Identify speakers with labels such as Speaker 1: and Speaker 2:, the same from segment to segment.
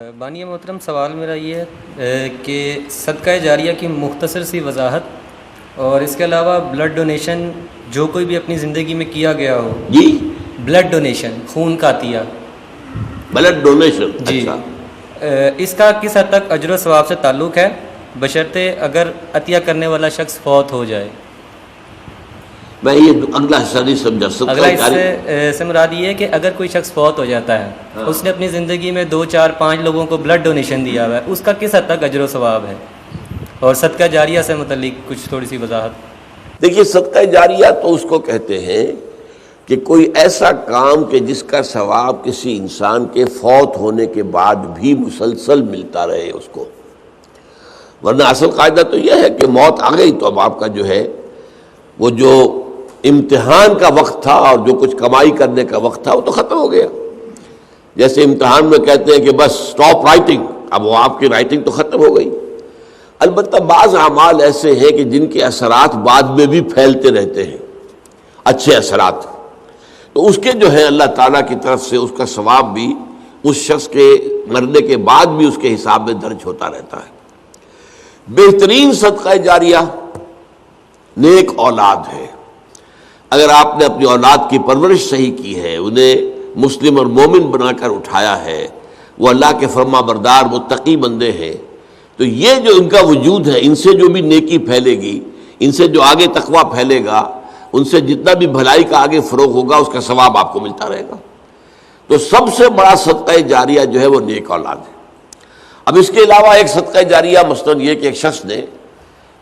Speaker 1: بانی محترم، سوال میرا یہ ہے کہ صدقہ جاریہ کی مختصر سی وضاحت اور اس کے علاوہ بلڈ ڈونیشن جو کوئی بھی اپنی زندگی میں کیا گیا ہو
Speaker 2: جی
Speaker 1: بلڈ ڈونیشن، خون کا عطیہ،
Speaker 2: بلڈ ڈونیشن،
Speaker 1: جی
Speaker 2: اچھا،
Speaker 1: اس کا کس حد تک اجر و ثواب سے تعلق ہے بشرطے اگر عطیہ کرنے والا شخص فوت ہو جائے؟
Speaker 2: میں یہ اگلا حصہ نہیں سمجھا
Speaker 1: اگلا
Speaker 2: صدقہ جاریہ
Speaker 1: اس سے مراد یہ ہے کہ اگر کوئی شخص فوت ہو جاتا ہے، اس نے اپنی زندگی میں 2 4 5 لوگوں کو بلڈ ڈونیشن دیا ہوا ہے، اس کا کس حد تک اجر و ثواب ہے؟ اور صدقہ جاریہ سے متعلق کچھ تھوڑی سی وضاحت۔
Speaker 2: دیکھیے، صدقہ جاریہ تو اس کو کہتے ہیں کہ کوئی ایسا کام کہ جس کا ثواب کسی انسان کے فوت ہونے کے بعد بھی مسلسل ملتا رہے اس کو، ورنہ اصل قاعدہ تو یہ ہے کہ موت آ گئی تو اب آپ کا جو ہے وہ جو امتحان کا وقت تھا اور جو کچھ کمائی کرنے کا وقت تھا وہ تو ختم ہو گیا۔ جیسے امتحان میں کہتے ہیں کہ بس سٹاپ رائٹنگ، اب وہ آپ کی رائٹنگ تو ختم ہو گئی۔ البتہ بعض اعمال ایسے ہیں کہ جن کے اثرات بعد میں بھی پھیلتے رہتے ہیں، اچھے اثرات، تو اس کے جو ہے اللہ تعالیٰ کی طرف سے اس کا ثواب بھی اس شخص کے مرنے کے بعد بھی اس کے حساب میں درج ہوتا رہتا ہے۔ بہترین صدقہ جاریہ نیک اولاد ہے۔ اگر آپ نے اپنی اولاد کی پرورش صحیح کی ہے، انہیں مسلم اور مومن بنا کر اٹھایا ہے، وہ اللہ کے فرما بردار متقی بندے ہیں، تو یہ جو ان کا وجود ہے، ان سے جو بھی نیکی پھیلے گی، ان سے جو آگے تقویٰ پھیلے گا، ان سے جتنا بھی بھلائی کا آگے فروغ ہوگا، اس کا ثواب آپ کو ملتا رہے گا۔ تو سب سے بڑا صدقہ جاریہ جو ہے وہ نیک اولاد ہے۔ اب اس کے علاوہ ایک صدقہ جاریہ مثلاً یہ کہ ایک شخص نے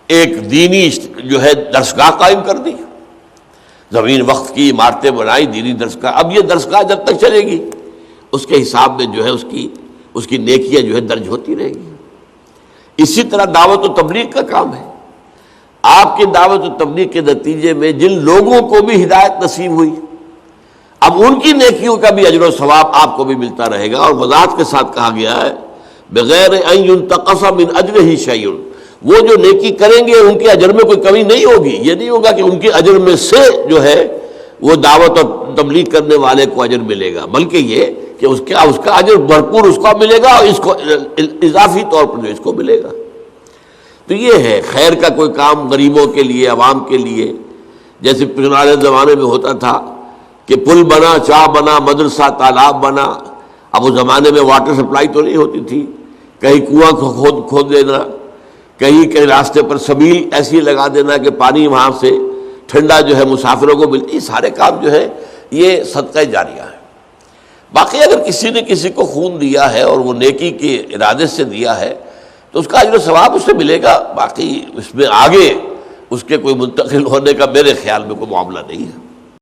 Speaker 2: ایک دینی جو ہے درسگاہ قائم کر دی، زمین وقف کی، عمارتیں بنائی، دینی درسگاہ، اب یہ درسگاہ جب تک چلے گی اس کے حساب میں جو ہے اس کی نیکیاں جو ہے درج ہوتی رہے گی۔ اسی طرح دعوت و تبلیغ کا کام ہے۔ آپ کی دعوت و تبلیغ کے نتیجے میں جن لوگوں کو بھی ہدایت نصیب ہوئی، اب ان کی نیکیوں کا بھی اجر و ثواب آپ کو بھی ملتا رہے گا، اور وضاحت کے ساتھ کہا گیا ہے بغیر ان ينتقص من اجرہ شیء، وہ جو نیکی کریں گے ان کے اجر میں کوئی کمی نہیں ہوگی۔ یہ نہیں ہوگا کہ ان کے اجر میں سے جو ہے وہ دعوت اور تبلیغ کرنے والے کو اجر ملے گا، بلکہ یہ کہ اس کا اجر بھرپور اس کو ملے گا، اور اس کو اضافی طور پر جو اس کو ملے گا۔ تو یہ ہے خیر کا کوئی کام غریبوں کے لیے، عوام کے لیے، جیسے پرانے زمانے میں ہوتا تھا کہ پل بنا، چاہ بنا، مدرسہ، تالاب بنا۔ اب اس زمانے میں واٹر سپلائی تو نہیں ہوتی تھی، کہیں کنواں کھود دینا، کہیں راستے پر سبیل ایسی لگا دینا کہ پانی وہاں سے ٹھنڈا جو ہے مسافروں کو ملتی، سارے کام جو ہے یہ صدقہ جاریہ ہے۔ باقی اگر کسی نے کسی کو خون دیا ہے اور وہ نیکی کے ارادے سے دیا ہے تو اس کا اجر و ثواب اسے ملے گا، باقی اس میں آگے اس کے کوئی منتقل ہونے کا میرے خیال میں کوئی معاملہ نہیں ہے۔